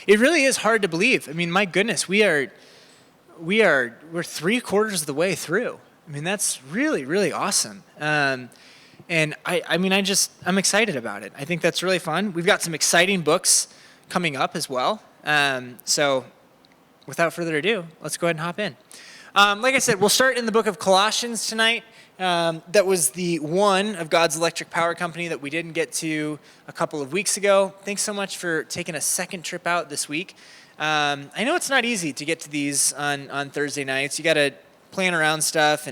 it really is hard to believe. I mean, my goodness, we're 3/4 of the way through. I mean, that's really, really awesome. And I'm excited about it. I think that's really fun. We've got some exciting books coming up as well. So without further ado, let's go ahead and hop in. Like I said, we'll start in the book of Colossians tonight. That was the one of God's electric power company that we didn't get to a couple of weeks ago. Thanks so much for taking a second trip out this week. I know it's not easy to get to these on Thursday nights. You got to plan around stuff,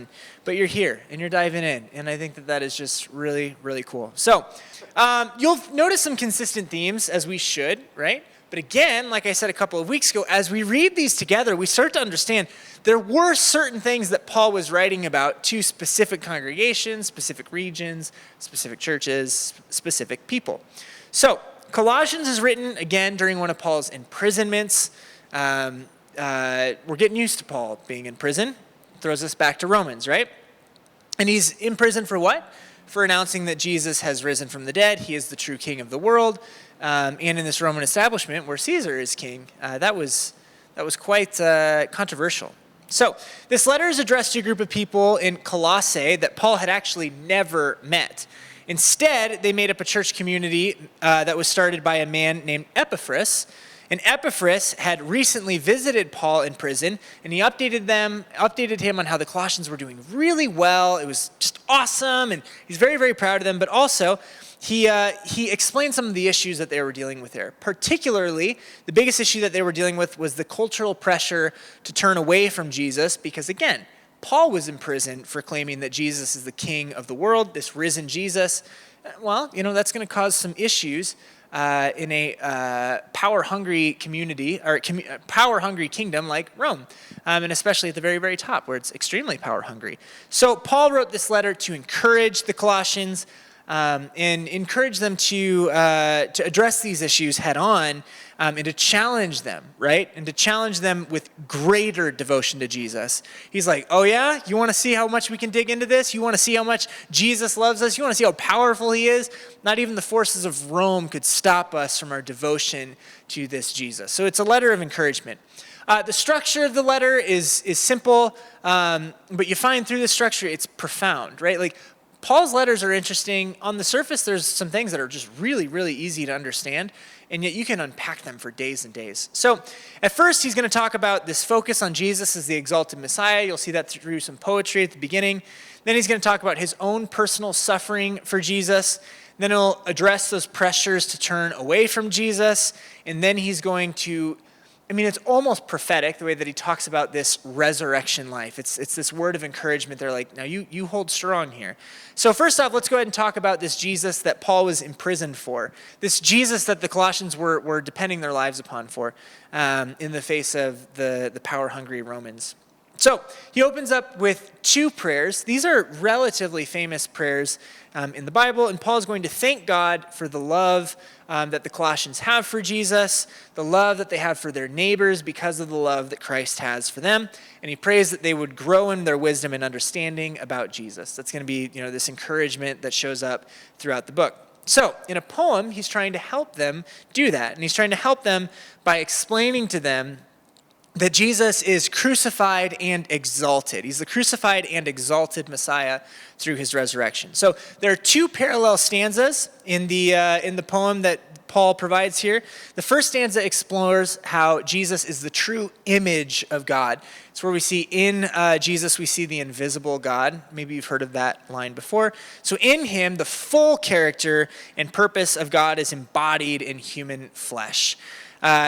but you're here and you're diving in, and I think that is just really, really cool. So you'll notice some consistent themes, as we should, right? But again, like I said a couple of weeks ago, as we read these together, we start to understand there were certain things that Paul was writing about to specific congregations, specific regions, specific churches, specific people. So Colossians is written, again, during one of Paul's imprisonments. We're getting used to Paul being in prison. Throws us back to Romans, right? And he's in prison for what? For announcing that Jesus has risen from the dead. He is the true king of the world. And in this Roman establishment where Caesar is king, that was quite controversial. So this letter is addressed to a group of people in Colossae that Paul had actually never met. Instead, they made up a church community that was started by a man named Epaphras. And Epaphras had recently visited Paul in prison, and he updated him on how the Colossians were doing really well. It was just awesome, and he's very, very proud of them. But also, he explained some of the issues that they were dealing with there. Particularly, the biggest issue that they were dealing with was the cultural pressure to turn away from Jesus, because again, Paul was in prison for claiming that Jesus is the king of the world, this risen Jesus. Well, that's going to cause some issues in a power-hungry community, or power-hungry kingdom like Rome, and especially at the very, very top, where it's extremely power-hungry. So Paul wrote this letter to encourage the Colossians and encourage them to address these issues head-on, and to challenge them, right? And to challenge them with greater devotion to Jesus. He's like, oh yeah? You want to see how much we can dig into this? You want to see how much Jesus loves us? You want to see how powerful he is? Not even the forces of Rome could stop us from our devotion to this Jesus. So it's a letter of encouragement. The structure of the letter is simple, but you find through the structure it's profound, right? Like, Paul's letters are interesting. On the surface, there's some things that are just really, really easy to understand, and yet you can unpack them for days and days. So at first, he's going to talk about this focus on Jesus as the exalted Messiah. You'll see that through some poetry at the beginning. Then he's going to talk about his own personal suffering for Jesus. Then he'll address those pressures to turn away from Jesus. And then he's going to, it's almost prophetic the way that he talks about this resurrection life. It's this word of encouragement. They're like, now you hold strong here. So first off, let's go ahead and talk about this Jesus that Paul was imprisoned for. This Jesus that the Colossians were depending their lives upon for in the face of the power-hungry Romans. So he opens up with two prayers. These are relatively famous prayers in the Bible, and Paul is going to thank God for the love that the Colossians have for Jesus, the love that they have for their neighbors because of the love that Christ has for them, and he prays that they would grow in their wisdom and understanding about Jesus. That's going to be, this encouragement that shows up throughout the book. So in a poem, he's trying to help them do that, and he's trying to help them by explaining to them that Jesus is crucified and exalted. He's the crucified and exalted Messiah through his resurrection. So there are two parallel stanzas in the poem that Paul provides here. The first stanza explores how Jesus is the true image of God. It's where we see in Jesus, we see the invisible God. Maybe you've heard of that line before. So in him, the full character and purpose of God is embodied in human flesh.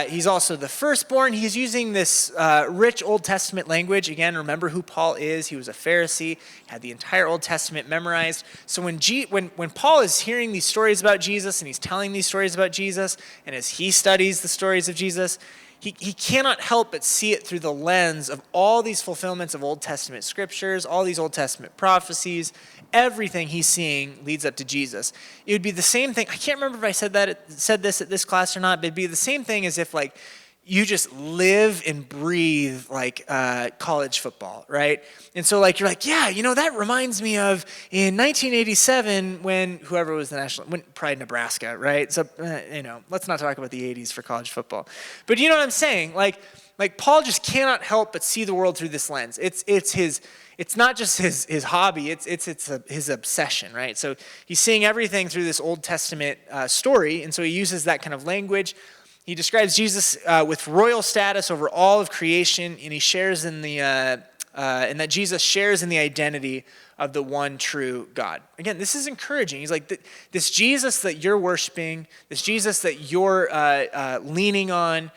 He's also the firstborn. He's using this rich Old Testament language. Again, remember who Paul is. He was a Pharisee, had the entire Old Testament memorized. So when Paul is hearing these stories about Jesus and he's telling these stories about Jesus, and as he studies the stories of Jesus, he cannot help but see it through the lens of all these fulfillments of Old Testament scriptures, all these Old Testament prophecies. Everything he's seeing leads up to Jesus. It would be the same thing. I can't remember if I said this at this class or not, but it'd be the same thing as if you just live and breathe like college football, right? And so like you're like, yeah, that reminds me of in 1987 when whoever was the Pride Nebraska, right? So let's not talk about the 80s for college football, but you know what I'm saying? Like Paul just cannot help but see the world through this lens. It's not just his hobby, it's his obsession, right? So he's seeing everything through this Old Testament story, and so he uses that kind of language. He describes Jesus with royal status over all of creation, and he shares in and that Jesus shares in the identity of the one true God. Again, this is encouraging. He's like, this Jesus that you're worshiping, this Jesus that you're leaning on,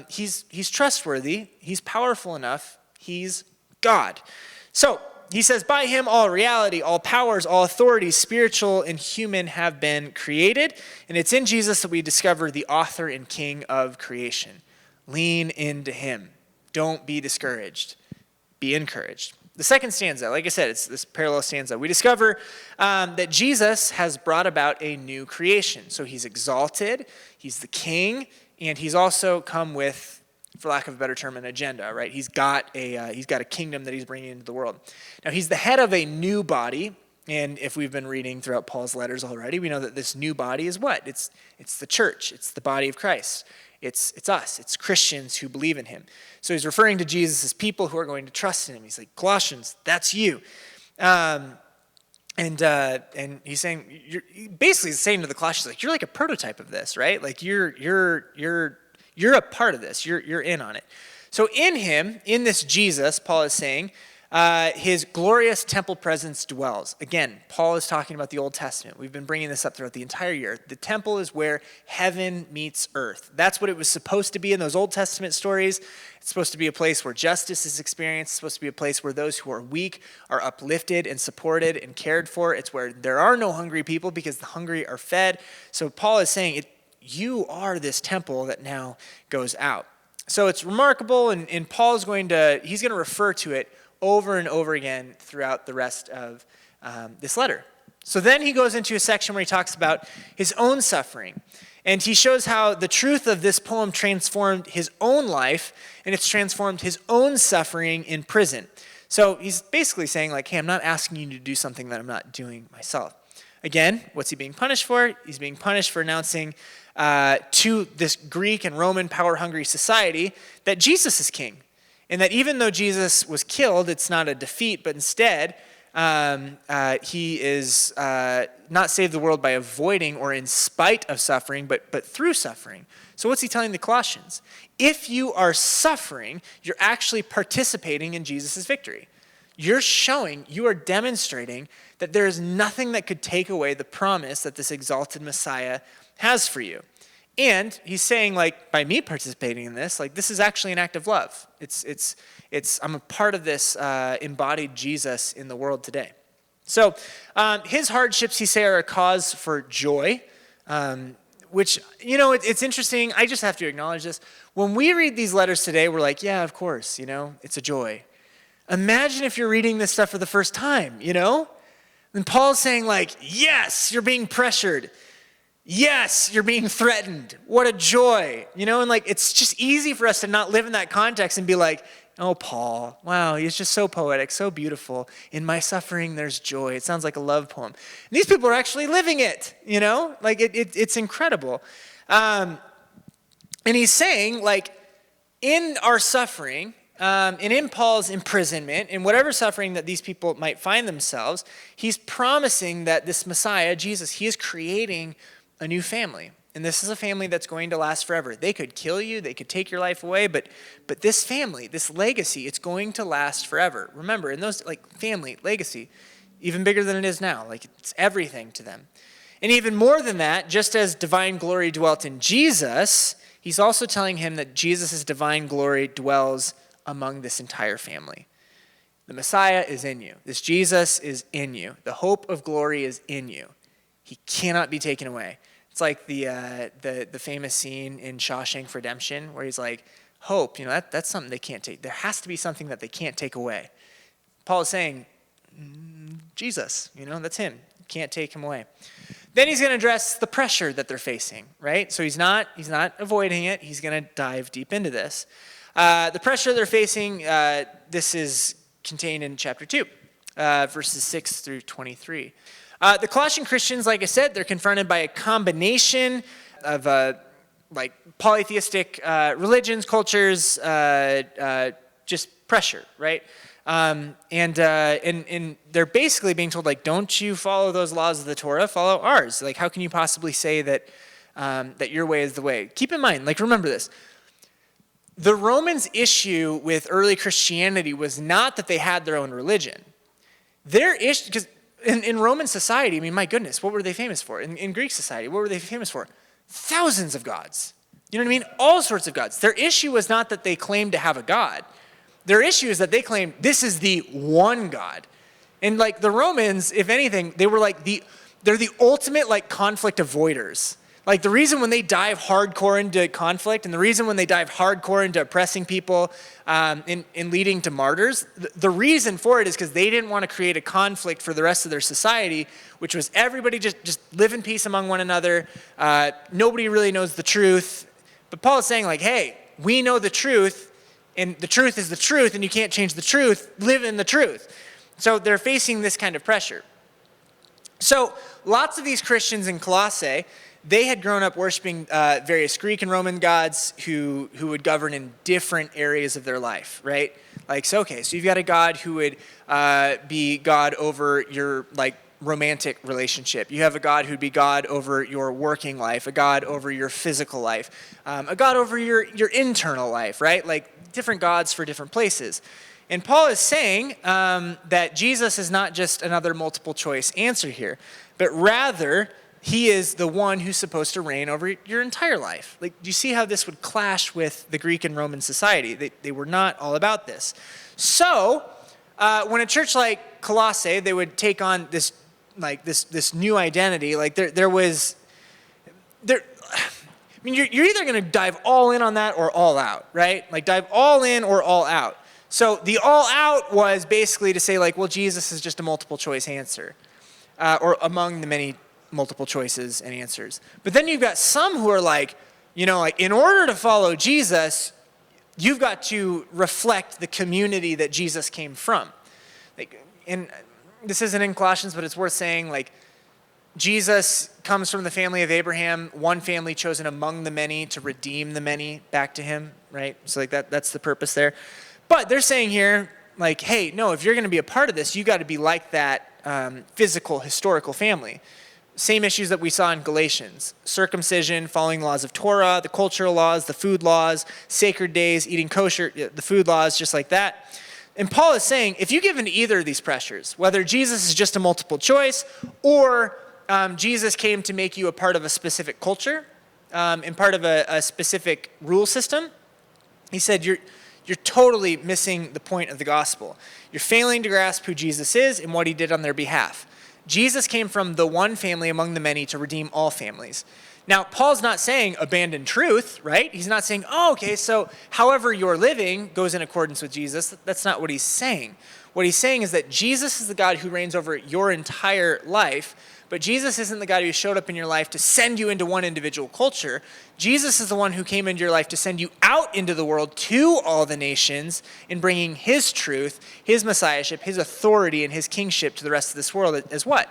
he's trustworthy, he's powerful enough, he's God. So he says, by him all reality, all powers, all authorities, spiritual and human, have been created. And it's in Jesus that we discover the author and king of creation. Lean into him. Don't be discouraged. Be encouraged. The second stanza, like I said, it's this parallel stanza. We discover that Jesus has brought about a new creation. So he's exalted, he's the king, and he's also come with, for lack of a better term, an agenda, right? He's got a kingdom that he's bringing into the world. Now, he's the head of a new body, and if we've been reading throughout Paul's letters already, we know that this new body is what? It's the church. It's the body of Christ. It's us. It's Christians who believe in him. So he's referring to Jesus as people who are going to trust in him. He's like, Colossians, that's you. And he's saying, basically saying to the Colossians, like, you're like a prototype of this, right? Like you're a part of this. You're in on it. So in him, in this Jesus, Paul is saying, his glorious temple presence dwells. Again, Paul is talking about the Old Testament. We've been bringing this up throughout the entire year. The temple is where heaven meets earth. That's what it was supposed to be in those Old Testament stories. It's supposed to be a place where justice is experienced. It's supposed to be a place where those who are weak are uplifted and supported and cared for. It's where there are no hungry people because the hungry are fed. So Paul is saying, you are this temple that now goes out. So it's remarkable, and Paul's going to refer to it over and over again throughout the rest of this letter. So then he goes into a section where he talks about his own suffering. And he shows how the truth of this poem transformed his own life, and it's transformed his own suffering in prison. So he's basically saying, like, hey, I'm not asking you to do something that I'm not doing myself. Again, what's he being punished for? He's being punished for announcing to this Greek and Roman power-hungry society that Jesus is king. And that even though Jesus was killed, it's not a defeat, but instead, he is not saved the world by avoiding or in spite of suffering, but through suffering. So what's he telling the Colossians? If you are suffering, you're actually participating in Jesus' victory. You're showing, you are demonstrating that there is nothing that could take away the promise that this exalted Messiah has for you. And he's saying, like, by me participating in this, like, this is actually an act of love. I'm a part of this embodied Jesus in the world today. So his hardships, he say, are a cause for joy, which, it's interesting. I just have to acknowledge this. When we read these letters today, we're like, yeah, of course, it's a joy. Imagine if you're reading this stuff for the first time, And Paul's saying, like, yes, you're being pressured. Yes, you're being threatened. What a joy. And like, it's just easy for us to not live in that context and be like, oh, Paul, wow, he's just so poetic, so beautiful. In my suffering, there's joy. It sounds like a love poem. And these people are actually living it, Like, it's incredible. And he's saying, like, in our suffering, and in Paul's imprisonment, in whatever suffering that these people might find themselves, he's promising that this Messiah, Jesus, he is creating a new family. And this is a family that's going to last forever. They could kill you, they could take your life away, but this family, this legacy, it's going to last forever. Remember, in those, like, family, legacy, even bigger than it is now, like, it's everything to them. And even more than that, just as divine glory dwelt in Jesus, he's also telling him that Jesus' divine glory dwells among this entire family. The Messiah is in you. This Jesus is in you. The hope of glory is in you. He cannot be taken away. It's like the famous scene in Shawshank Redemption where he's like, hope, that's something they can't take. There has to be something that they can't take away. Paul is saying, Jesus, that's him. You can't take him away. Then he's going to address the pressure that they're facing, right? So he's not avoiding it. He's going to dive deep into this. The pressure they're facing, this is contained in chapter 2, verses 6 through 23. The Colossian Christians, like I said, they're confronted by a combination of like polytheistic religions, cultures, just pressure, right? And they're basically being told, like, don't you follow those laws of the Torah, follow ours. Like, how can you possibly say that that your way is the way? Keep in mind, like, remember this. The Romans' issue with early Christianity was not that they had their own religion. Their issue, because in Roman society, I mean, my goodness, what were they famous for? In Greek society, what were they famous for? Thousands of gods. You know what I mean? All sorts of gods. Their issue was not that they claimed to have a god. Their issue is that they claimed this is the one God. And like the Romans, if anything, they were like they're the ultimate like conflict avoiders. Like the reason when they dive hardcore into conflict and the reason when they dive hardcore into oppressing people and leading to martyrs, the reason for it is because they didn't want to create a conflict for the rest of their society, which was everybody just live in peace among one another. Nobody really knows the truth. But Paul is saying like, hey, we know the truth. And the truth is the truth, and you can't change the truth. Live in the truth. So they're facing this kind of pressure. So lots of these Christians in Colossae, they had grown up worshiping various Greek and Roman gods who would govern in different areas of their life, right? Like, so you've got a god who would be God over your, like, romantic relationship. You have a God who'd be God over your working life, a God over your physical life, a God over your internal life, right? Like different gods for different places. And Paul is saying that Jesus is not just another multiple choice answer here, but rather he is the one who's supposed to reign over your entire life. Like, do you see how this would clash with the Greek and Roman society? They were not all about this. So when a church like Colossae, they would take on this new identity, like there was, I mean, you're either going to dive all in on that or all out, right? Like dive all in or all out. So the all out was basically to say like, well, Jesus is just a multiple choice answer, or among the many multiple choices and answers. But then you've got some who are like, you know, like in order to follow Jesus, you've got to reflect the community that Jesus came from. Like, and this isn't in Colossians, but it's worth saying, like, Jesus comes from the family of Abraham, one family chosen among the many to redeem the many back to him, right? So like that's the purpose there. But they're saying here, like, hey, no, if you're going to be a part of this, you got to be like that physical, historical family. Same issues that we saw in Galatians. Circumcision, following laws of Torah, the cultural laws, the food laws, sacred days, eating kosher, the food laws, just like that. And Paul is saying, if you give in to either of these pressures, whether Jesus is just a multiple choice or Jesus came to make you a part of a specific culture and part of a specific rule system, he said, you're totally missing the point of the gospel. You're failing to grasp who Jesus is and what he did on their behalf. Jesus came from the one family among the many to redeem all families. Now, Paul's not saying abandon truth, right? He's not saying, oh, okay, so however you're living goes in accordance with Jesus. That's not what he's saying. What he's saying is that Jesus is the God who reigns over your entire life, but Jesus isn't the God who showed up in your life to send you into one individual culture. Jesus is the one who came into your life to send you out into the world to all the nations in bringing his truth, his messiahship, his authority, and his kingship to the rest of this world as what?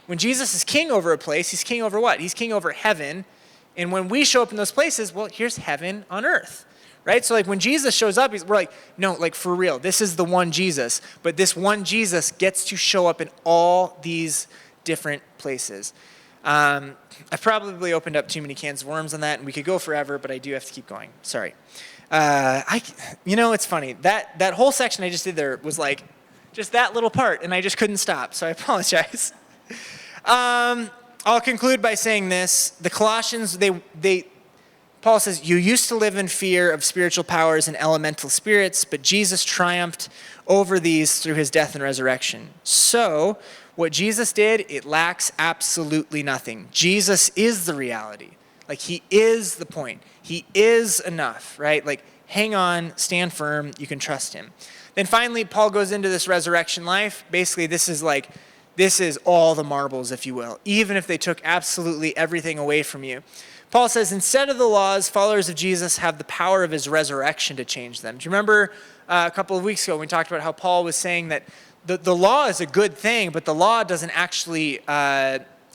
When Jesus is king over a place, he's king over what? He's king over heaven. And when we show up in those places, well, here's heaven on earth, right? So like when Jesus shows up, we're like, no, like for real, this is the one Jesus. But this one Jesus gets to show up in all these different places. I've probably opened up too many cans of worms on that, and we could go forever, but I do have to keep going. Sorry. It's funny. That whole section I just did there was like just that little part, and I just couldn't stop, so I apologize. I'll conclude by saying this. The Colossians, Paul says, you used to live in fear of spiritual powers and elemental spirits, but Jesus triumphed over these through his death and resurrection. So, what Jesus did, it lacks absolutely nothing. Jesus is the reality. Like, he is the point. He is enough, right? Like, hang on, stand firm, you can trust him. Then finally, Paul goes into this resurrection life. Basically, this is like This is all the marbles, if you will, even if they took absolutely everything away from you. Paul says, instead of the laws, followers of Jesus have the power of his resurrection to change them. Do you remember a couple of weeks ago when we talked about how Paul was saying that the law is a good thing, but the law doesn't actually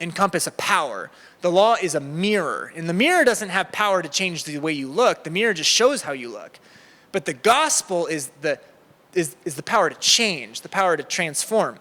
encompass a power. The law is a mirror, and the mirror doesn't have power to change the way you look. The mirror just shows how you look. But the gospel is the power to change, the power to transform.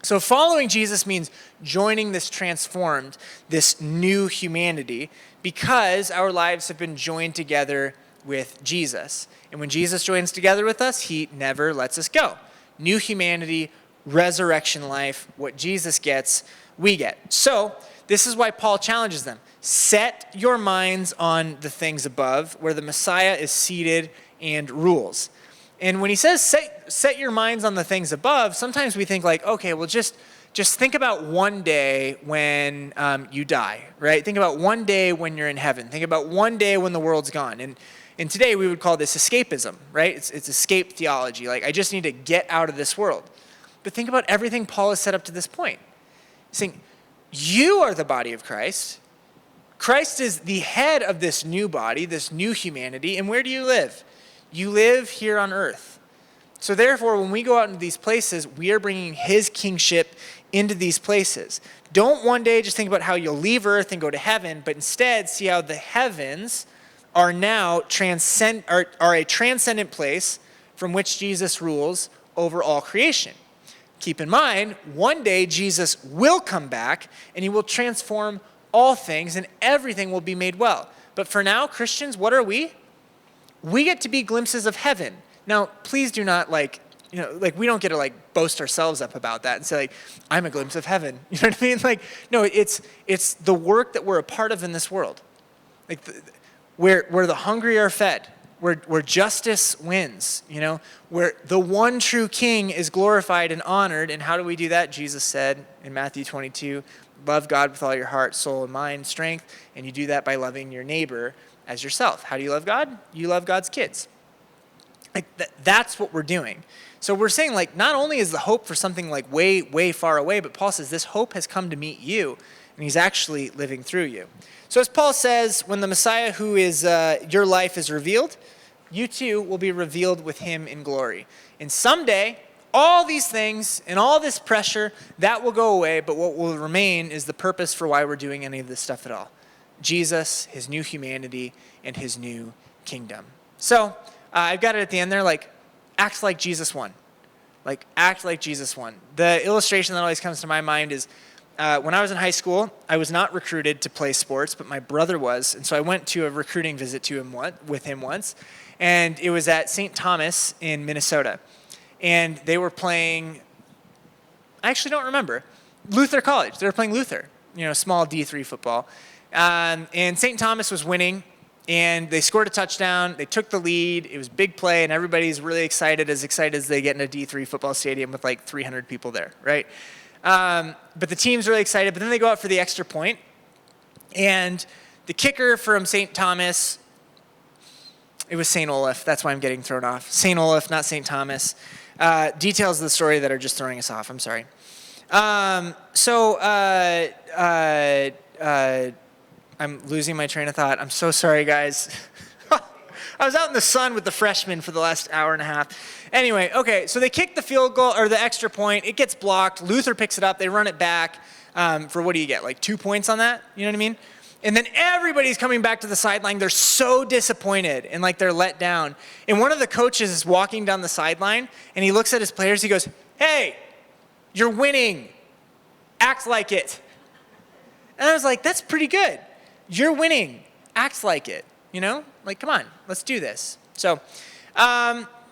So following Jesus means joining this transformed, this new humanity, because our lives have been joined together with Jesus. And when Jesus joins together with us, he never lets us go. New humanity, resurrection life, what Jesus gets, we get. So this is why Paul challenges them. Set your minds on the things above, where the Messiah is seated and rules. And when he says set your minds on the things above, sometimes we think like, okay, well just think about one day when you die, right? Think about one day when you're in heaven. Think about one day when the world's gone. And today we would call this escapism, right? It's escape theology. Like, I just need to get out of this world. But think about everything Paul has said up to this point. He's saying, you are the body of Christ. Christ is the head of this new body, this new humanity. And where do you live? You live here on earth. So therefore, when we go out into these places, we are bringing his kingship into these places. Don't one day just think about how you'll leave earth and go to heaven, but instead see how the heavens are now are a transcendent place from which Jesus rules over all creation. Keep in mind, one day Jesus will come back and he will transform all things and everything will be made well. But for now, Christians, what are we? We get to be glimpses of heaven. Now, please do not we don't get to boast ourselves up about that and say I'm a glimpse of heaven. You know what I mean? No, it's the work that we're a part of in this world. Where the hungry are fed, where justice wins, where the one true king is glorified and honored. And how do we do that? Jesus said in Matthew 22, love God with all your heart, soul, and mind, strength. And you do that by loving your neighbor as yourself. How do you love God? You love God's kids. That's what we're doing. So we're saying not only is the hope for something way, way far away, but Paul says this hope has come to meet you, and he's actually living through you. So as Paul says, when the Messiah who is your life is revealed, you too will be revealed with him in glory. And someday, all these things and all this pressure, that will go away, but what will remain is the purpose for why we're doing any of this stuff at all. Jesus, his new humanity, and his new kingdom. So I've got it at the end there, act like Jesus won. Act like Jesus won. The illustration that always comes to my mind is when I was in high school, I was not recruited to play sports, but my brother was. And so I went to a recruiting visit with him once. And it was at St. Thomas in Minnesota. And they were playing, I actually don't remember, Luther College. They were playing Luther, small D3 football. And St. Thomas was winning, and they scored a touchdown. They took the lead. It was a big play, and everybody's really excited as they get in a D3 football stadium with 300 people there, right? But the team's really excited. But then they go out for the extra point, and the kicker from St. Thomas, it was St. Olaf. That's why I'm getting thrown off. St. Olaf, not St. Thomas. Details of the story that are just throwing us off. I'm sorry. I'm losing my train of thought. I'm so sorry, guys. I was out in the sun with the freshmen for the last hour and a half. Anyway, okay, so they kick the field goal, or the extra point. It gets blocked. Luther picks it up. They run it back for what do you get, 2 points on that? You know what I mean? And then everybody's coming back to the sideline. They're so disappointed and they're let down. And one of the coaches is walking down the sideline, and he looks at his players. He goes, hey, you're winning. Act like it. And I was like, that's pretty good. You're winning. Act like it. Come on, let's do this. So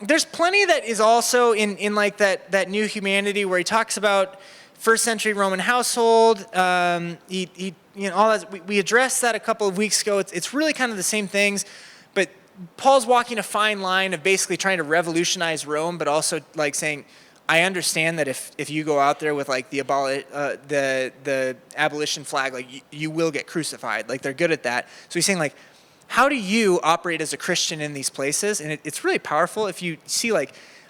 there's plenty that is also in that new humanity where he talks about first century Roman household. All that. We addressed that a couple of weeks ago. It's really kind of the same things, but Paul's walking a fine line of basically trying to revolutionize Rome, but also saying, I understand that if you go out there with the abolition flag, you will get crucified. They're good at that. So he's saying how do you operate as a Christian in these places? And it's really powerful if you see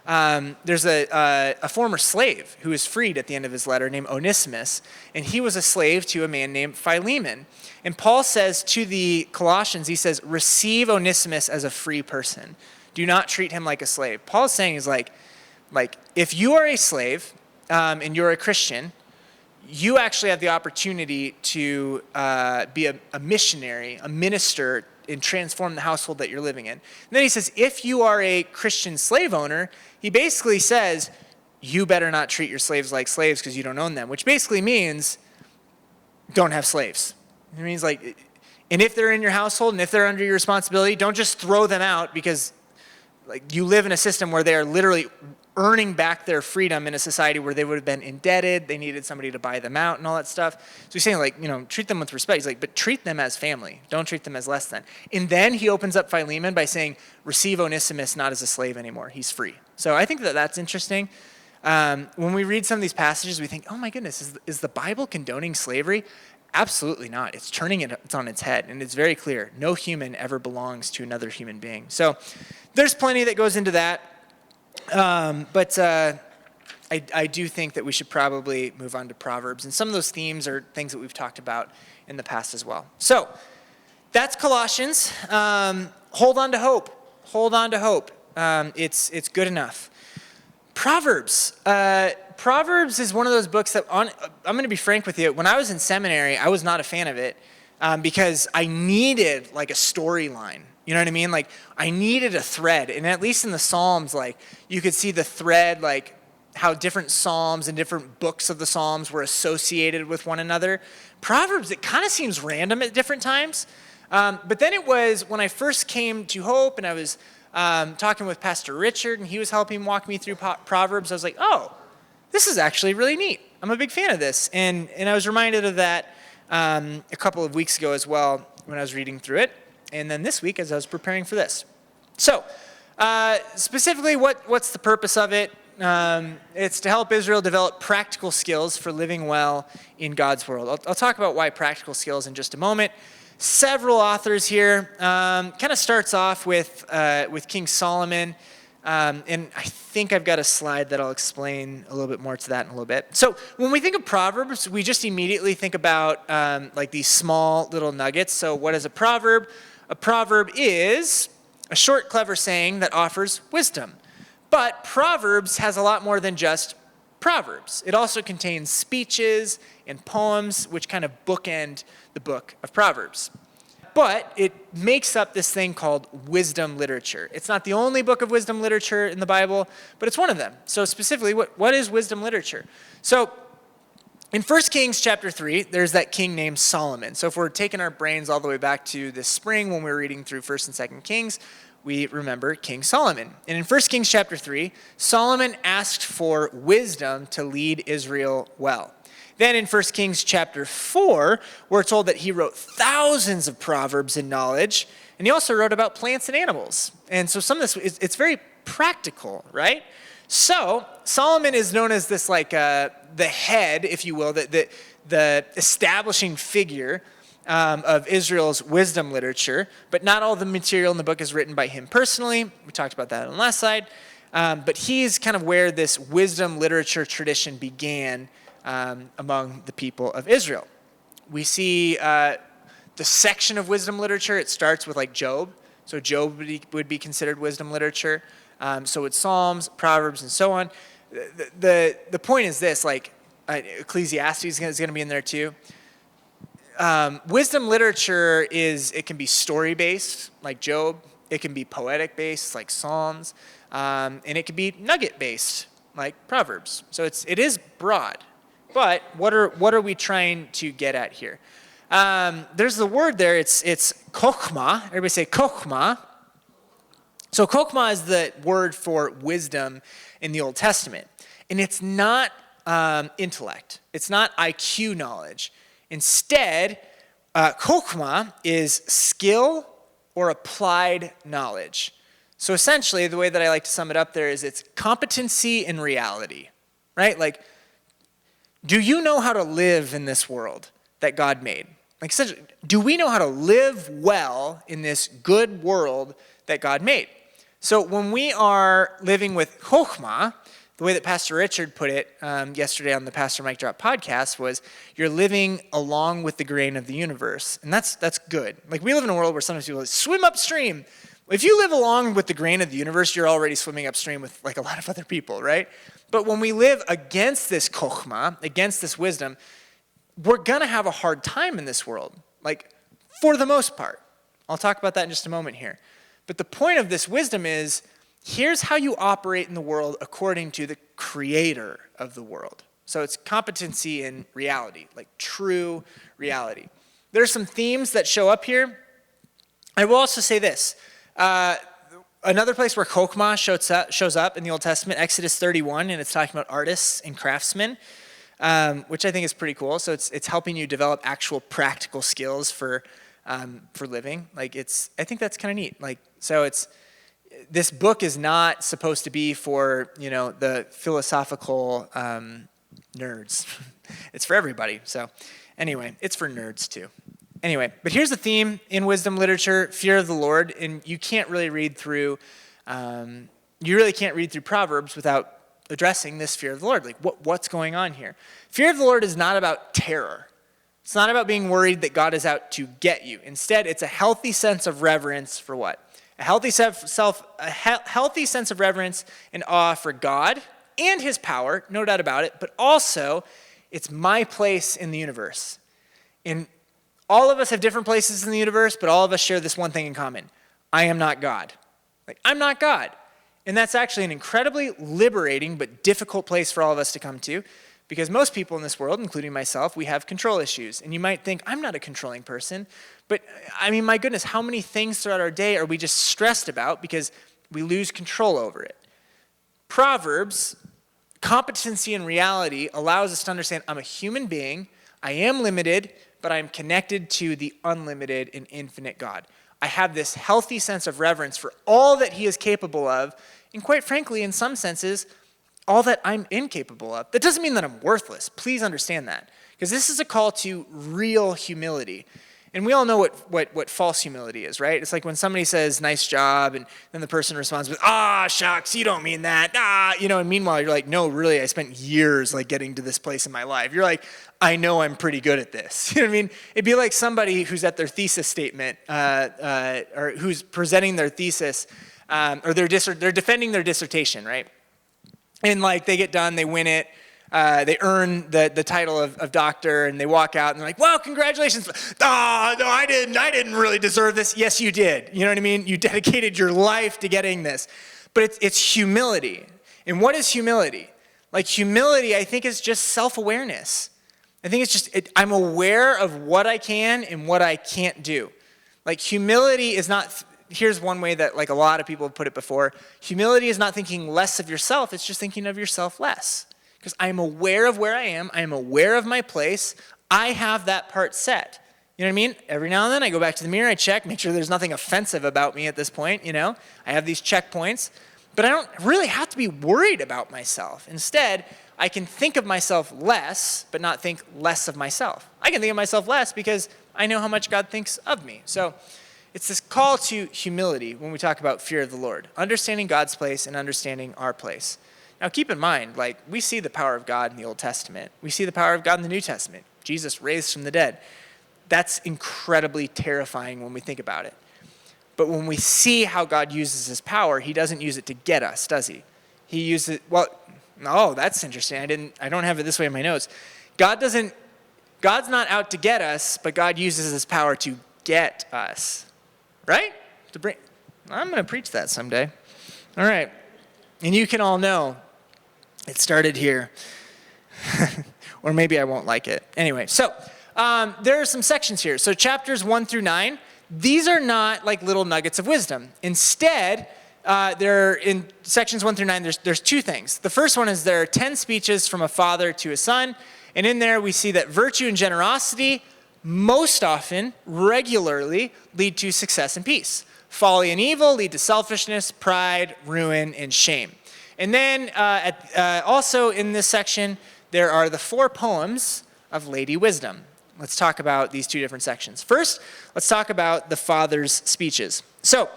there's a former slave who was freed at the end of his letter named Onesimus, and he was a slave to a man named Philemon. And Paul says to the Colossians, he says, receive Onesimus as a free person. Do not treat him like a slave. Paul's saying is like if you are a slave and you're a Christian, you actually have the opportunity to be a missionary, a minister, and transform the household that you're living in. And then he says, if you are a Christian slave owner, he basically says, you better not treat your slaves like slaves because you don't own them, which basically means don't have slaves. It means and if they're in your household and if they're under your responsibility, don't just throw them out because you live in a system where they are literally earning back their freedom in a society where they would have been indebted, they needed somebody to buy them out and all that stuff. So he's saying treat them with respect. He's like, but treat them as family. Don't treat them as less than. And then he opens up Philemon by saying, receive Onesimus not as a slave anymore. He's free. So I think that's interesting. When we read some of these passages, we think, oh my goodness, is the Bible condoning slavery? Absolutely not. It's turning it on its head, and it's very clear. No human ever belongs to another human being. So there's plenty that goes into that. But I do think that we should probably move on to Proverbs. And some of those themes are things that we've talked about in the past as well. So that's Colossians. Hold on to hope. Hold on to hope. It's good enough. Proverbs. Proverbs is one of those books that, I'm going to be frank with you, when I was in seminary, I was not a fan of it because I needed a storyline. You know what I mean? I needed a thread. And at least in the Psalms, you could see the thread, how different Psalms and different books of the Psalms were associated with one another. Proverbs, it kind of seems random at different times. But then it was when I first came to Hope and I was talking with Pastor Richard and he was helping walk me through Proverbs, I was like, oh, this is actually really neat. I'm a big fan of this. And I was reminded of that a couple of weeks ago as well when I was reading through it. And then this week as I was preparing for this. So specifically, what's the purpose of it? It's to help Israel develop practical skills for living well in God's world. I'll talk about why practical skills in just a moment. Several authors here. Kind of starts off with King Solomon. And I think I've got a slide that I'll explain a little bit more to that in a little bit. So when we think of Proverbs, we just immediately think about these small little nuggets. So what is a proverb? A proverb is a short, clever saying that offers wisdom. But Proverbs has a lot more than just proverbs. It also contains speeches and poems, which kind of bookend the book of Proverbs. But it makes up this thing called wisdom literature. It's not the only book of wisdom literature in the Bible, but it's one of them. So specifically, what is wisdom literature? So in 1 Kings chapter 3, there's that king named Solomon. So if we're taking our brains all the way back to this spring when we were reading through 1 and 2 Kings, we remember King Solomon. And in 1 Kings chapter 3, Solomon asked for wisdom to lead Israel well. Then in 1 Kings chapter 4, we're told that he wrote thousands of proverbs and knowledge, and he also wrote about plants and animals. And so some of this, it's very practical, right? So Solomon is known as this the head, if you will, the establishing figure of Israel's wisdom literature, but not all the material in the book is written by him personally. We talked about that on the last slide. But he's kind of where this wisdom literature tradition began among the people of Israel. We see the section of wisdom literature, it starts with Job. So Job would be considered wisdom literature. So it's Psalms, Proverbs, and so on. The point is this, Ecclesiastes is going to be in there too. Wisdom literature it can be story-based, like Job. It can be poetic-based, like Psalms. And it can be nugget-based, like Proverbs. So it is broad. But what are we trying to get at here? There's the word there. It's chokhmah. Everybody say chokhmah. So chokhmah is the word for wisdom in the Old Testament. And it's not intellect. It's not IQ knowledge. Instead, chokhmah is skill or applied knowledge. So essentially, the way that I like to sum it up there is it's competency in reality, right? Do you know how to live in this world that God made? Essentially, do we know how to live well in this good world that God made? So when we are living with chokhmah, the way that Pastor Richard put it yesterday on the Pastor Mike Drop podcast was, you're living along with the grain of the universe. And that's good. Like, we live in a world where sometimes people swim upstream. If you live along with the grain of the universe, you're already swimming upstream with like a lot of other people, right? But when we live against this chokhmah, against this wisdom, we're going to have a hard time in this world, like, for the most part. I'll talk about that in just a moment here. But the point of this wisdom is, here's how you operate in the world according to the creator of the world. So it's competency in reality, like true reality. There are some themes that show up here. I will also say this. Another place where chokhmah shows up in the Old Testament, Exodus 31, and it's talking about artists and craftsmen, which I think is pretty cool. So it's helping you develop actual practical skills for living. Like, I think that's kind of neat. Like, so this book is not supposed to be for, the philosophical nerds. It's for everybody. So anyway, it's for nerds too. Anyway, but here's the theme in wisdom literature: fear of the Lord. And you can't really read through, Proverbs without addressing this fear of the Lord. Like, what's going on here? Fear of the Lord is not about terror. It's not about being worried that God is out to get you. Instead, it's a healthy sense of reverence for what? A healthy sense of reverence and awe for God and his power, no doubt about it, but also it's my place in the universe. And all of us have different places in the universe, but all of us share this one thing in common. I am not God. Like, I'm not God. And that's actually an incredibly liberating but difficult place for all of us to come to, because most people in this world, including myself, we have control issues. And you might think, I'm not a controlling person. But, I mean, my goodness, how many things throughout our day are we just stressed about because we lose control over it? Proverbs, competency in reality, allows us to understand I'm a human being, I am limited, but I'm connected to the unlimited and infinite God. I have this healthy sense of reverence for all that he is capable of, and quite frankly, in some senses, all that I'm incapable of. That doesn't mean that I'm worthless. Please understand that. Because this is a call to real humility. And we all know what false humility is, right? It's like when somebody says, nice job, and then the person responds with, shucks, you don't mean that. And meanwhile, you're like, no, really, I spent years like getting to this place in my life. You're like, I know I'm pretty good at this. You know what I mean? It'd be like somebody who's at their thesis statement, or who's presenting their thesis, or they're defending their dissertation, right? And like they get done, they win it, they earn the title of doctor, and they walk out and they're like, "Wow, congratulations!" No, I didn't really deserve this. Yes, you did. You know what I mean? You dedicated your life to getting this. But it's humility. And what is humility? Like, humility, I think, is just self-awareness. I think it's just I'm aware of what I can and what I can't do. Like, humility is not. Here's one way that like a lot of people have put it before. Humility is not thinking less of yourself. It's just thinking of yourself less. Because I'm aware of where I am. I am aware of my place. I have that part set. You know what I mean? Every now and then I go back to the mirror, I check, make sure there's nothing offensive about me at this point, I have these checkpoints. But I don't really have to be worried about myself. Instead, I can think of myself less, but not think less of myself. I can think of myself less because I know how much God thinks of me. So it's this call to humility when we talk about fear of the Lord, understanding God's place and understanding our place. Now, keep in mind, like, we see the power of God in the Old Testament. We see the power of God in the New Testament. Jesus raised from the dead. That's incredibly terrifying when we think about it. But when we see how God uses his power, he doesn't use it to get us, does he? He uses it, that's interesting. I don't have it this way in my notes. God's not out to get us, but God uses his power to get us. Right? I'm going to preach that someday. All right. And you can all know it started here. Or maybe I won't like it. Anyway, so there are some sections here. So chapters 1 through 9, these are not like little nuggets of wisdom. Instead, they're in sections 1 through 9, there's two things. The first one is there are 10 speeches from a father to a son. And in there we see that virtue and generosity most often, regularly, lead to success and peace. Folly and evil lead to selfishness, pride, ruin, and shame. And then also in this section, there are the 4 poems of Lady Wisdom. Let's talk about these two different sections. First, let's talk about the father's speeches. So,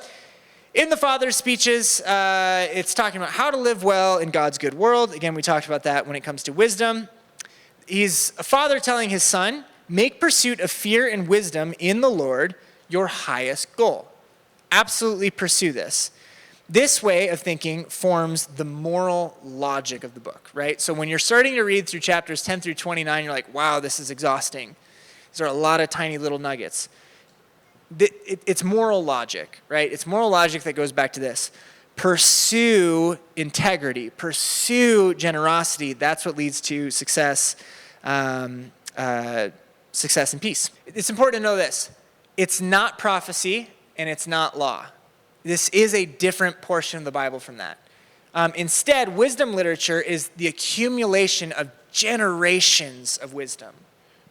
In the father's speeches, it's talking about how to live well in God's good world. Again, we talked about that when it comes to wisdom. He's a father telling his son, make pursuit of fear and wisdom in the Lord your highest goal. Absolutely pursue this. This way of thinking forms the moral logic of the book, right? So when you're starting to read through chapters 10 through 29, you're like, wow, this is exhausting. These are a lot of tiny little nuggets. It's moral logic, right? It's moral logic that goes back to this. Pursue integrity, pursue generosity. That's what leads to success, success and peace. It's important to know this. It's not prophecy and it's not law. This is a different portion of the Bible from that. Instead, wisdom literature is the accumulation of generations of wisdom,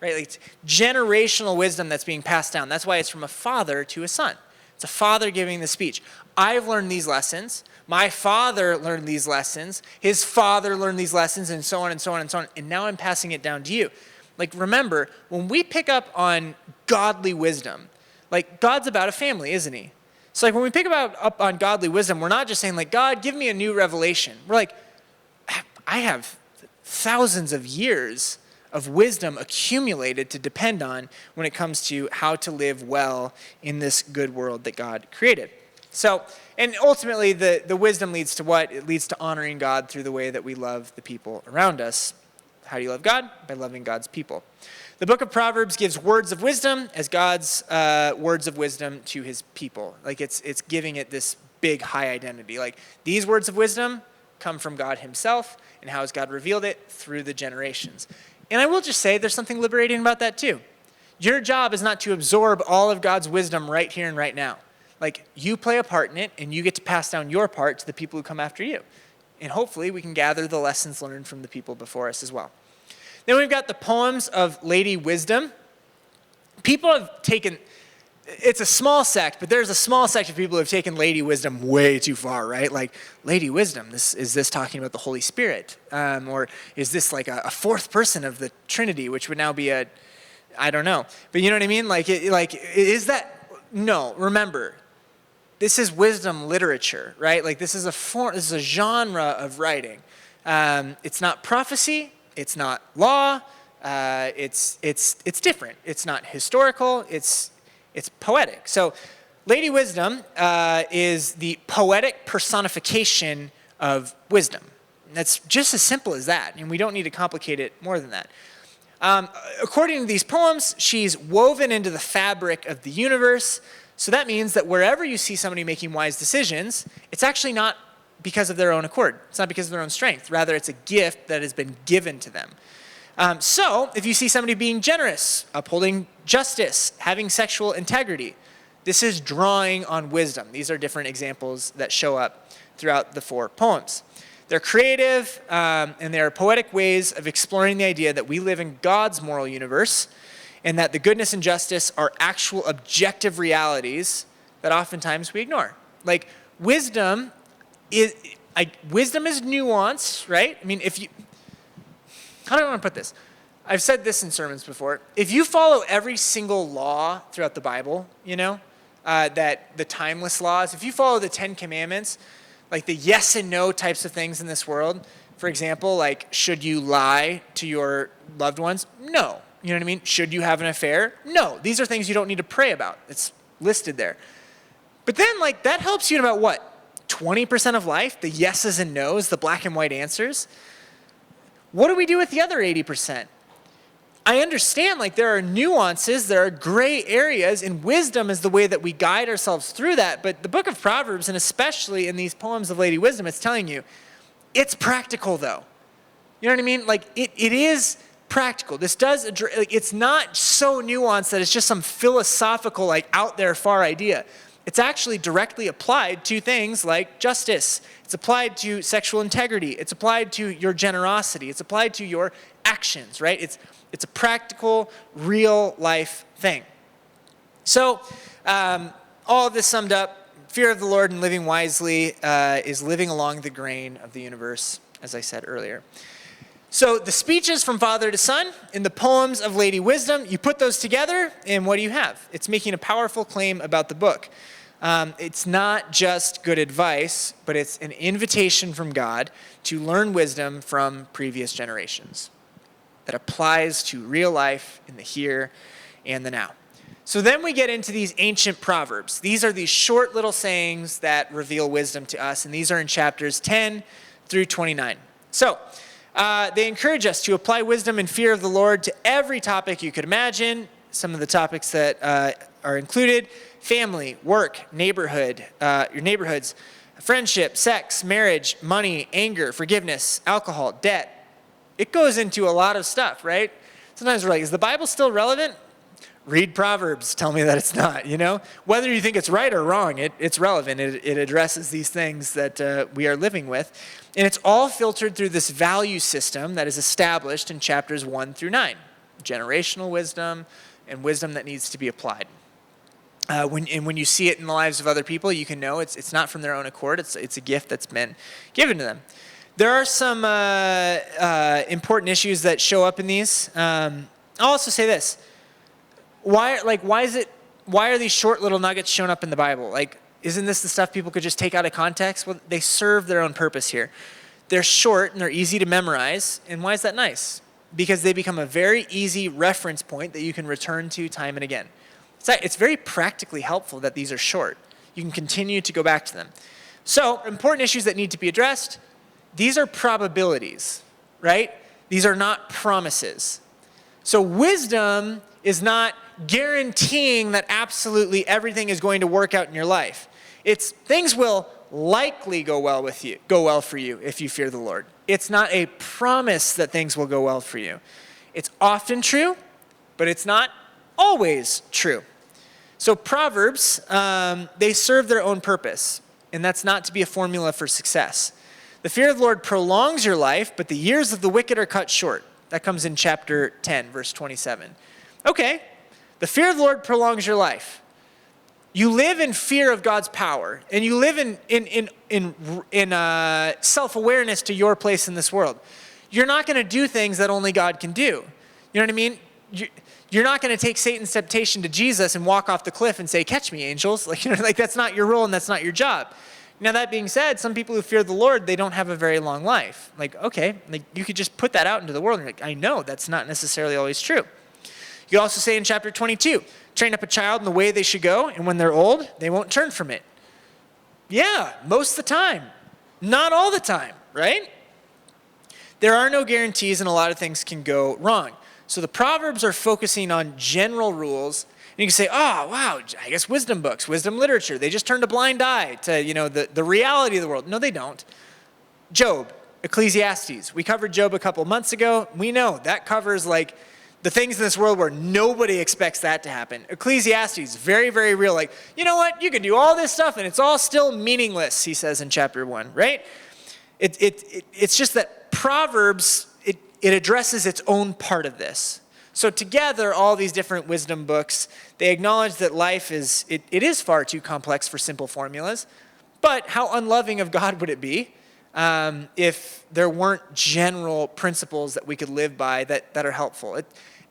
right? Like it's generational wisdom that's being passed down. That's why it's from a father to a son. It's a father giving the speech. I've learned these lessons. My father learned these lessons. His father learned these lessons, and so on and so on and so on. And now I'm passing it down to you. Like, remember, when we pick up on godly wisdom, like God's about a family, isn't he? So like when we pick up on godly wisdom, we're not just saying like, God, give me a new revelation. We're like, I have thousands of years of wisdom accumulated to depend on when it comes to how to live well in this good world that God created. So, and ultimately the wisdom leads to what? It leads to honoring God through the way that we love the people around us. How do you love God? By loving God's people. The book of Proverbs gives words of wisdom as God's words of wisdom to his people. Like it's giving it this big high identity. Like these words of wisdom come from God himself, and how has God revealed it? Through the generations. And I will just say there's something liberating about that too. Your job is not to absorb all of God's wisdom right here and right now. Like you play a part in it, and you get to pass down your part to the people who come after you. And hopefully we can gather the lessons learned from the people before us as well. Then we've got the poems of Lady Wisdom. People have taken, it's a small sect, but there's a small sect of people who have taken Lady Wisdom way too far, right? Like, Lady Wisdom, is this talking about the Holy Spirit? Or is this like a fourth person of the Trinity, which would now be I don't know. But you know what I mean? Is that, no, remember, this is wisdom literature, right? Like this is a genre of writing. It's not prophecy. It's not law. It's different. It's not historical. It's poetic. So, Lady Wisdom is the poetic personification of wisdom. That's just as simple as that, and we don't need to complicate it more than that. According to these poems, she's woven into the fabric of the universe. So that means that wherever you see somebody making wise decisions, it's actually not because of their own accord. It's not because of their own strength. Rather, it's a gift that has been given to them. So if you see somebody being generous, upholding justice, having sexual integrity, this is drawing on wisdom. These are different examples that show up throughout the 4 poems. They're creative, and they're poetic ways of exploring the idea that we live in God's moral universe, and that the goodness and justice are actual objective realities that oftentimes we ignore. Like wisdom is nuance, right? I mean, how do I want to put this? I've said this in sermons before. If you follow every single law throughout the Bible, that the timeless laws, if you follow the 10 Commandments, like the yes and no types of things in this world, for example, like should you lie to your loved ones? No. You know what I mean? Should you have an affair? No. These are things you don't need to pray about. It's listed there. But then that helps you in about what? 20% of life? The yeses and nos, the black and white answers? What do we do with the other 80%? I understand there are nuances, there are gray areas, and wisdom is the way that we guide ourselves through that. But the book of Proverbs, and especially in these poems of Lady Wisdom, it's telling you, it's practical though. You know what I mean? It is practical. This does it's not so nuanced that it's just some philosophical, out there far idea. It's actually directly applied to things like justice. It's applied to sexual integrity. It's applied to your generosity. It's applied to your actions, right? It's a practical, real life thing. So all of this summed up, fear of the Lord and living wisely is living along the grain of the universe, as I said earlier. So the speeches from father to son and the poems of Lady Wisdom, you put those together, and what do you have? It's making a powerful claim about the book. It's not just good advice, but it's an invitation from God to learn wisdom from previous generations that applies to real life in the here and the now. So then we get into these ancient proverbs. These are these short little sayings that reveal wisdom to us, and these are in chapters 10 through 29. So they encourage us to apply wisdom and fear of the Lord to every topic you could imagine. Some of the topics that are included: family, work, neighborhood, your neighborhoods, friendship, sex, marriage, money, anger, forgiveness, alcohol, debt. It goes into a lot of stuff, right? Sometimes we're like, is the Bible still relevant? Read Proverbs, tell me that it's not, Whether you think it's right or wrong, it's relevant. It addresses these things that we are living with. And it's all filtered through this value system that is established in chapters 1 through 9. Generational wisdom and wisdom that needs to be applied. When you see it in the lives of other people, you can know it's not from their own accord. It's a gift that's been given to them. There are some important issues that show up in these. I'll also say this. Why are these short little nuggets shown up in the Bible? Like, isn't this the stuff people could just take out of context? Well, they serve their own purpose here. They're short and they're easy to memorize. And why is that nice? Because they become a very easy reference point that you can return to time and again. It's very practically helpful that these are short. You can continue to go back to them. So, important issues that need to be addressed. These are probabilities, right? These are not promises. So wisdom is not guaranteeing that absolutely everything is going to work out in your life. It's things will likely go well for you if you fear the Lord. It's not a promise that things will go well for you. It's often true, but it's not always true. So Proverbs, they serve their own purpose, and that's not to be a formula for success. The fear of the Lord prolongs your life, but the years of the wicked are cut short. That comes in chapter 10, verse 27. Okay, the fear of the Lord prolongs your life. You live in fear of God's power, and you live in self-awareness to your place in this world. You're not going to do things that only God can do. You know what I mean? You're not going to take Satan's temptation to Jesus and walk off the cliff and say, "Catch me, angels." That's not your role and that's not your job. Now, that being said, some people who fear the Lord, they don't have a very long life. You could just put that out into the world. And I know that's not necessarily always true. You also say in chapter 22, train up a child in the way they should go, and when they're old, they won't turn from it. Yeah, most of the time. Not all the time, right? There are no guarantees, and a lot of things can go wrong. So the Proverbs are focusing on general rules. And you can say, oh, wow, I guess wisdom books, wisdom literature, they just turned a blind eye to, the reality of the world. No, they don't. Job, Ecclesiastes. We covered Job a couple months ago. We know that covers the things in this world where nobody expects that to happen. Ecclesiastes, very, very real. You know what? You can do all this stuff and it's all still meaningless, he says in chapter 1, right? It's just that Proverbs, it addresses its own part of this. So together, all these different wisdom books, they acknowledge that life is far too complex for simple formulas. But how unloving of God would it be if there weren't general principles that we could live by that are helpful?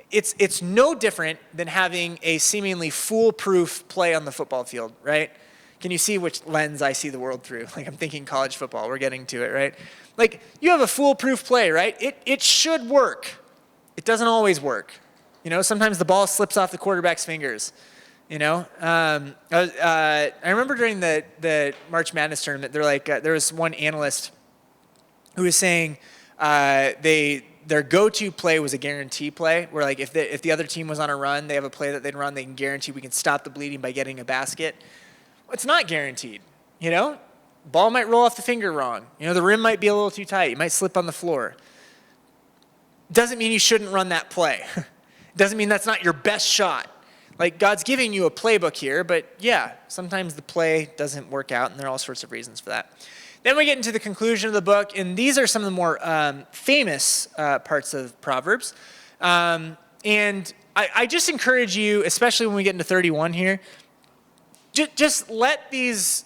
It's no different than having a seemingly foolproof play on the football field, right? Can you see which lens I see the world through? I'm thinking college football. We're getting to it, right? You have a foolproof play, right? It should work. It doesn't always work. Sometimes the ball slips off the quarterback's fingers. I remember during the March Madness tournament, there was one analyst who was saying their go-to play was a guarantee play, where if the other team was on a run, they have a play that they'd run, they can guarantee we can stop the bleeding by getting a basket. Well, it's not guaranteed. Ball might roll off the finger wrong. The rim might be a little too tight. You might slip on the floor. Doesn't mean you shouldn't run that play. Doesn't mean that's not your best shot. God's giving you a playbook here, but yeah, sometimes the play doesn't work out, and there are all sorts of reasons for that. Then we get into the conclusion of the book, and these are some of the more famous parts of Proverbs. And I just encourage you, especially when we get into 31 here, just let these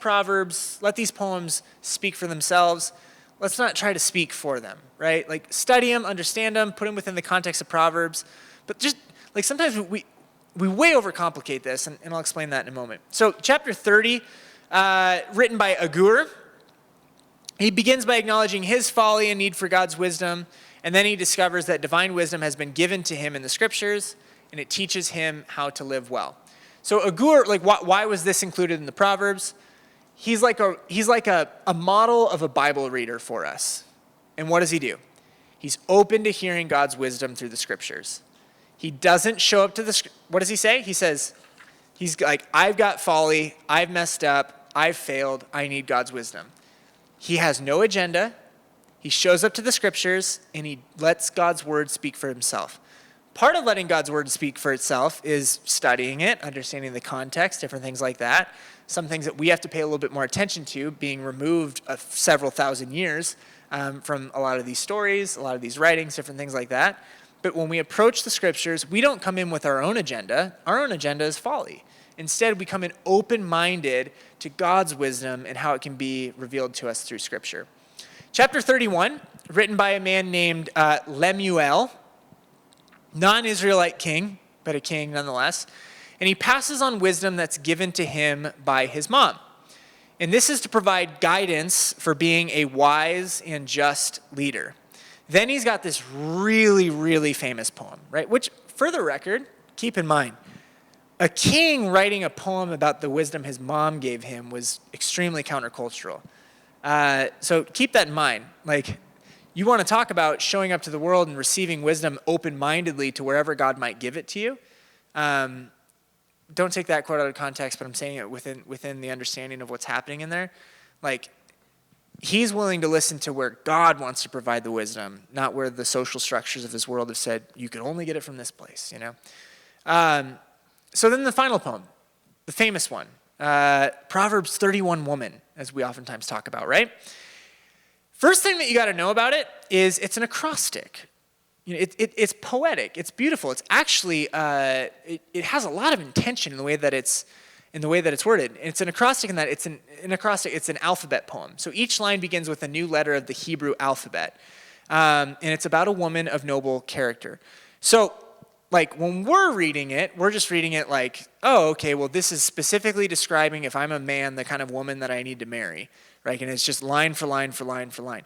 Proverbs, let these poems speak for themselves. Let's not try to speak for them, right? Study them, understand them, put them within the context of Proverbs. But just sometimes we way overcomplicate this, and I'll explain that in a moment. So chapter 30, written by Agur, he begins by acknowledging his folly and need for God's wisdom, and then he discovers that divine wisdom has been given to him in the scriptures, and it teaches him how to live well. So Agur, like, why was this included in the Proverbs? He's like a model of a Bible reader for us. And what does he do? He's open to hearing God's wisdom through the scriptures. He doesn't show up to what does he say? He says, he's like, I've got folly, I've messed up, I've failed, I need God's wisdom. He has no agenda. He shows up to the scriptures, and he lets God's word speak for himself. Part of letting God's word speak for itself is studying it, understanding the context, different things like that. Some things that we have to pay a little bit more attention to, being removed of several thousand years from a lot of these stories, a lot of these writings, different things like that. But when we approach the scriptures, we don't come in with our own agenda. Our own agenda is folly. Instead, we come in open-minded to God's wisdom and how it can be revealed to us through Scripture. Chapter 31, written by a man named Lemuel, non-Israelite king, but a king nonetheless. And he passes on wisdom that's given to him by his mom. And this is to provide guidance for being a wise and just leader. Then he's got this really, really famous poem, right? Which, for the record, keep in mind, a king writing a poem about the wisdom his mom gave him was extremely countercultural. So keep that in mind. Like, you want to talk about showing up to the world and receiving wisdom open-mindedly to wherever God might give it to you. Don't take that quote out of context, but I'm saying it within the understanding of what's happening in there. Like, he's willing to listen to where God wants to provide the wisdom, not where the social structures of this world have said, you can only get it from this place, you know? So then the final poem, the famous one, Proverbs 31 woman, as we oftentimes talk about, right? First thing that you got to know about it is it's an acrostic. You know, it's poetic. It's beautiful. It's actually it has a lot of intention in the way that it's worded. It's an acrostic in that it's an acrostic. It's an alphabet poem. So each line begins with a new letter of the Hebrew alphabet, and it's about a woman of noble character. So, like, when we're reading it, we're just reading it like, oh, okay, well, this is specifically describing if I'm a man, the kind of woman that I need to marry, right? And it's just line for line for line for line.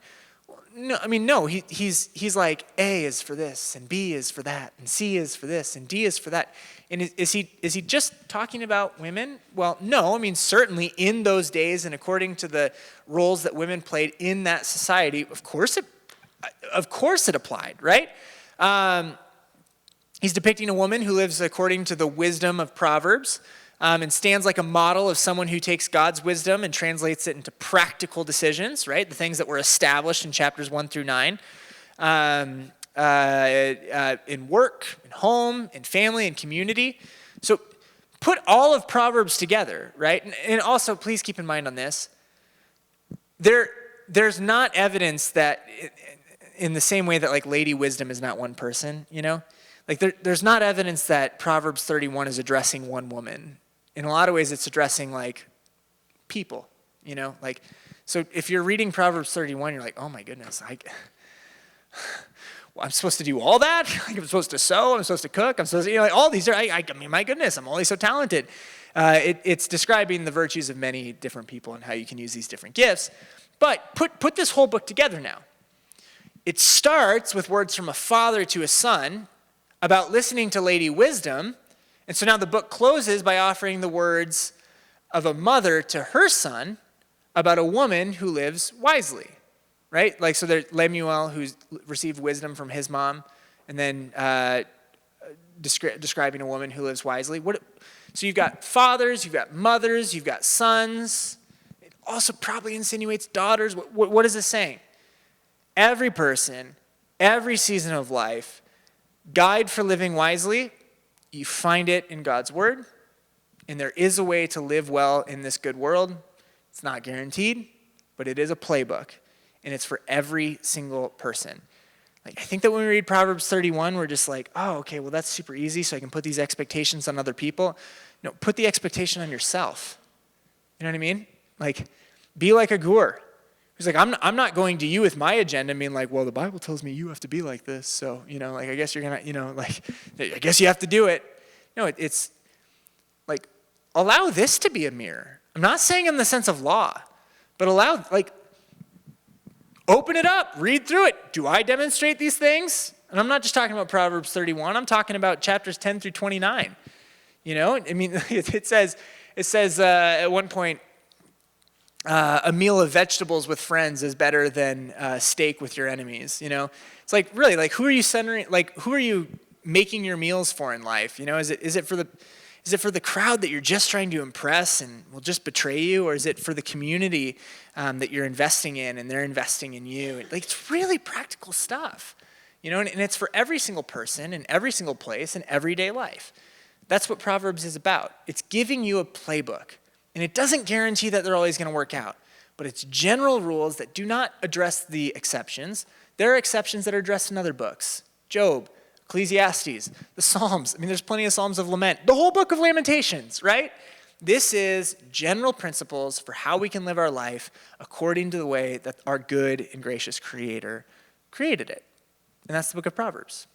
No, I mean, no, he's like, A is for this, and B is for that, and C is for this, and D is for that. And is he just talking about women? Well, no, I mean, certainly in those days and according to the roles that women played in that society, of course it applied, right? He's depicting a woman who lives according to the wisdom of Proverbs and stands like a model of someone who takes God's wisdom and translates it into practical decisions, right? The things that were established in chapters 1 through 9 in work, in home, in family, in community. So put all of Proverbs together, right? And also, please keep in mind on this, there's not evidence that in the same way that like Lady Wisdom is not one person, you know? Like there's not evidence that Proverbs 31 is addressing one woman. In a lot of ways, it's addressing like people, you know? Like, so if you're reading Proverbs 31, you're like, oh my goodness, I'm supposed to do all that? Like, I'm supposed to sew, I'm supposed to cook, I'm supposed to, you know, like all these are, I mean, my goodness, I'm only so talented. It's describing the virtues of many different people and how you can use these different gifts. But put this whole book together now. It starts with words from a father to a son about listening to Lady Wisdom. And so now the book closes by offering the words of a mother to her son about a woman who lives wisely, right? Like, so there's Lemuel, who's received wisdom from his mom, and then describing a woman who lives wisely. So you've got fathers, you've got mothers, you've got sons. It also probably insinuates daughters. What is this saying? Every person, every season of life, guide for living wisely, you find it in God's word, and there is a way to live well in this good world. It's not guaranteed, but it is a playbook, and it's for every single person. Like, I think that when we read Proverbs 31, we're just like, oh, okay, well, that's super easy, so I can put these expectations on other people. No, put the expectation on yourself. You know what I mean? Like, be like Agur. He's like, I'm not going to you with my agenda, being like, well, the Bible tells me you have to be like this, so, you know, like, I guess you're going to, you know, like, I guess you have to do it. No, it's like, allow this to be a mirror. I'm not saying in the sense of law, but allow, like, open it up, read through it. Do I demonstrate these things? And I'm not just talking about Proverbs 31. I'm talking about chapters 10 through 29. You know, I mean, it says at one point, a meal of vegetables with friends is better than steak with your enemies. You know, it's like, really, like, who are you centering? Like, who are you making your meals for in life? You know, is it for the crowd that you're just trying to impress and will just betray you, or is it for the community that you're investing in and they're investing in you? Like, it's really practical stuff, you know, and it's for every single person in every single place in everyday life. That's what Proverbs is about. It's giving you a playbook, and it doesn't guarantee that they're always going to work out, but it's general rules that do not address the exceptions. There are exceptions that are addressed in other books. Job, Ecclesiastes, the Psalms. I mean, there's plenty of Psalms of lament. The whole book of Lamentations, right? This is general principles for how we can live our life according to the way that our good and gracious Creator created it. And that's the book of Proverbs.